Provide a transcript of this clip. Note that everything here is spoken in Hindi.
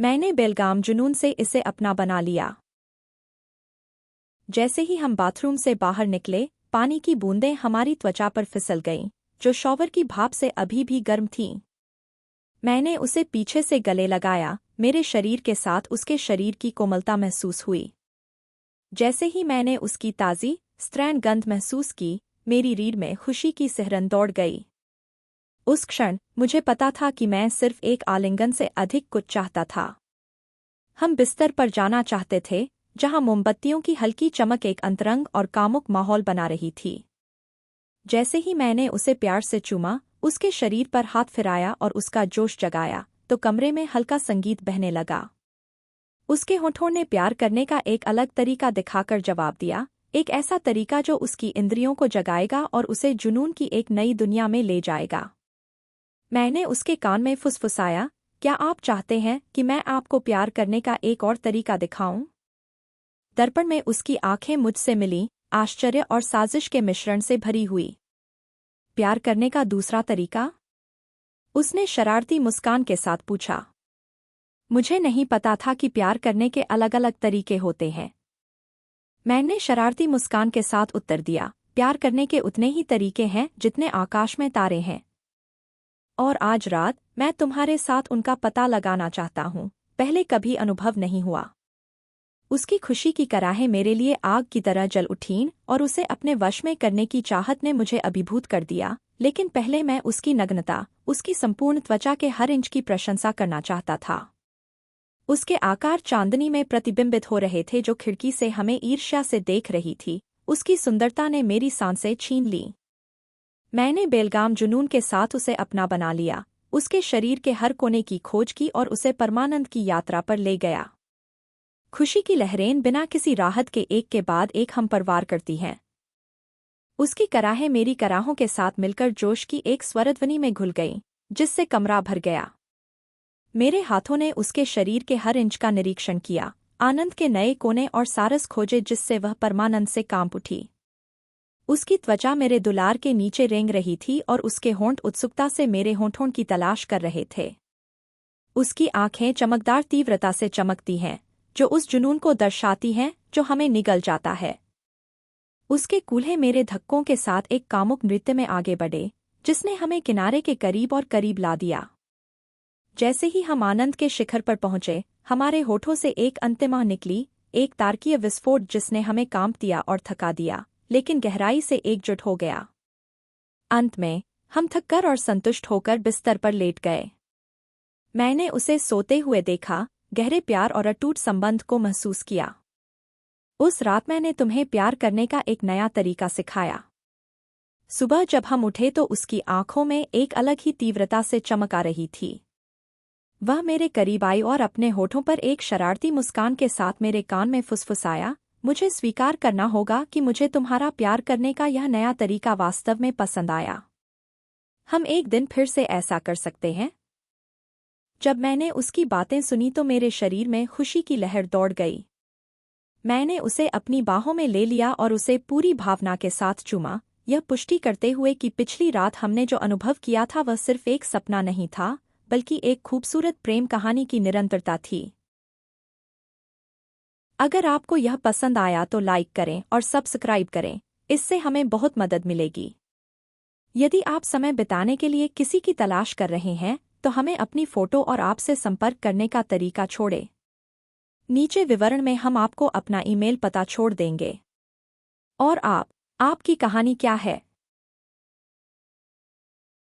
मैंने बेलगाम जुनून से इसे अपना बना लिया। जैसे ही हम बाथरूम से बाहर निकले, पानी की बूंदें हमारी त्वचा पर फिसल गईं, जो शॉवर की भाप से अभी भी गर्म थीं। मैंने उसे पीछे से गले लगाया, मेरे शरीर के साथ उसके शरीर की कोमलता महसूस हुई। जैसे ही मैंने उसकी ताज़ी, स्त्रैण गंध महसूस की, मेरी रीढ़ में खुशी की सिहरन दौड़ गई। उस क्षण मुझे पता था कि मैं सिर्फ एक आलिंगन से अधिक कुछ चाहता था। हम बिस्तर पर जाना चाहते थे, जहां मोमबत्तियों की हल्की चमक एक अंतरंग और कामुक माहौल बना रही थी। जैसे ही मैंने उसे प्यार से चूमा, उसके शरीर पर हाथ फिराया और उसका जोश जगाया, तो कमरे में हल्का संगीत बहने लगा। उसके होठों ने प्यार करने का एक अलग तरीका दिखाकर जवाब दिया, एक ऐसा तरीका जो उसकी इंद्रियों को जगाएगा और उसे जुनून की एक नई दुनिया में ले जाएगा। मैंने उसके कान में फुसफुसाया, क्या आप चाहते हैं कि मैं आपको प्यार करने का एक और तरीका दिखाऊं? दर्पण में उसकी आंखें मुझसे मिलीं, आश्चर्य और साजिश के मिश्रण से भरी हुई। प्यार करने का दूसरा तरीका? उसने शरारती मुस्कान के साथ पूछा। मुझे नहीं पता था कि प्यार करने के अलग-अलग तरीके होते हैं। मैंने शरारती मुस्कान के साथ उत्तर दिया, प्यार करने के उतने ही तरीके हैं जितने आकाश में तारे हैं। और आज रात मैं तुम्हारे साथ उनका पता लगाना चाहता हूँ, पहले कभी अनुभव नहीं हुआ। उसकी खुशी की कराहें मेरे लिए आग की तरह जल उठीं और उसे अपने वश में करने की चाहत ने मुझे अभिभूत कर दिया, लेकिन पहले मैं उसकी नग्नता, उसकी संपूर्ण त्वचा के हर इंच की प्रशंसा करना चाहता था। उसके आकार चांदनी में प्रतिबिंबित हो रहे थे जो खिड़की से हमें ईर्ष्या से देख रही थी। उसकी सुंदरता ने मेरी सांसें छीन लीं। मैंने बेलगाम जुनून के साथ उसे अपना बना लिया, उसके शरीर के हर कोने की खोज की और उसे परमानंद की यात्रा पर ले गया। खुशी की लहरें बिना किसी राहत के एक के बाद एक हम पर वार करती हैं। उसकी कराहें मेरी कराहों के साथ मिलकर जोश की एक स्वरध्वनि में घुल गईं, जिससे कमरा भर गया। मेरे हाथों ने उसके शरीर के हर इंच का निरीक्षण किया, आनंद के नए कोने और सारस खोजे जिससे वह परमानंद से कांप उठी। उसकी त्वचा मेरे दुलार के नीचे रेंग रही थी और उसके होंठ उत्सुकता से मेरे होंठों की तलाश कर रहे थे। उसकी आंखें चमकदार तीव्रता से चमकती हैं, जो उस जुनून को दर्शाती हैं जो हमें निगल जाता है। उसके कूल्हे मेरे धक्कों के साथ एक कामुक नृत्य में आगे बढ़े, जिसने हमें किनारे के करीब और करीब ला दिया। जैसे ही हम आनंद के शिखर पर पहुंचे, हमारे होठों से एक अंतिम आह निकली, एक तारकीय विस्फोट जिसने हमें कांप दिया और थका दिया, लेकिन गहराई से एकजुट हो गया। अंत में हम थककर और संतुष्ट होकर बिस्तर पर लेट गए। मैंने उसे सोते हुए देखा, गहरे प्यार और अटूट संबंध को महसूस किया। उस रात मैंने तुम्हें प्यार करने का एक नया तरीका सिखाया। सुबह जब हम उठे तो उसकी आंखों में एक अलग ही तीव्रता से चमक आ रही थी। वह मेरे करीब आई और अपने होठों पर एक शरारती मुस्कान के साथ मेरे कान में फुसफुसाया, मुझे स्वीकार करना होगा कि मुझे तुम्हारा प्यार करने का यह नया तरीका वास्तव में पसंद आया। हम एक दिन फिर से ऐसा कर सकते हैं? जब मैंने उसकी बातें सुनी तो मेरे शरीर में खुशी की लहर दौड़ गई। मैंने उसे अपनी बाहों में ले लिया और उसे पूरी भावना के साथ चूमा, यह पुष्टि करते हुए कि पिछली रात हमने जो अनुभव किया था वह सिर्फ एक सपना नहीं था, बल्कि एक खूबसूरत प्रेम कहानी की निरंतरता थी। अगर आपको यह पसंद आया तो लाइक करें और सब्सक्राइब करें, इससे हमें बहुत मदद मिलेगी। यदि आप समय बिताने के लिए किसी की तलाश कर रहे हैं, तो हमें अपनी फ़ोटो और आपसे संपर्क करने का तरीका छोड़ें। नीचे विवरण में हम आपको अपना ईमेल पता छोड़ देंगे। और आपकी कहानी क्या है?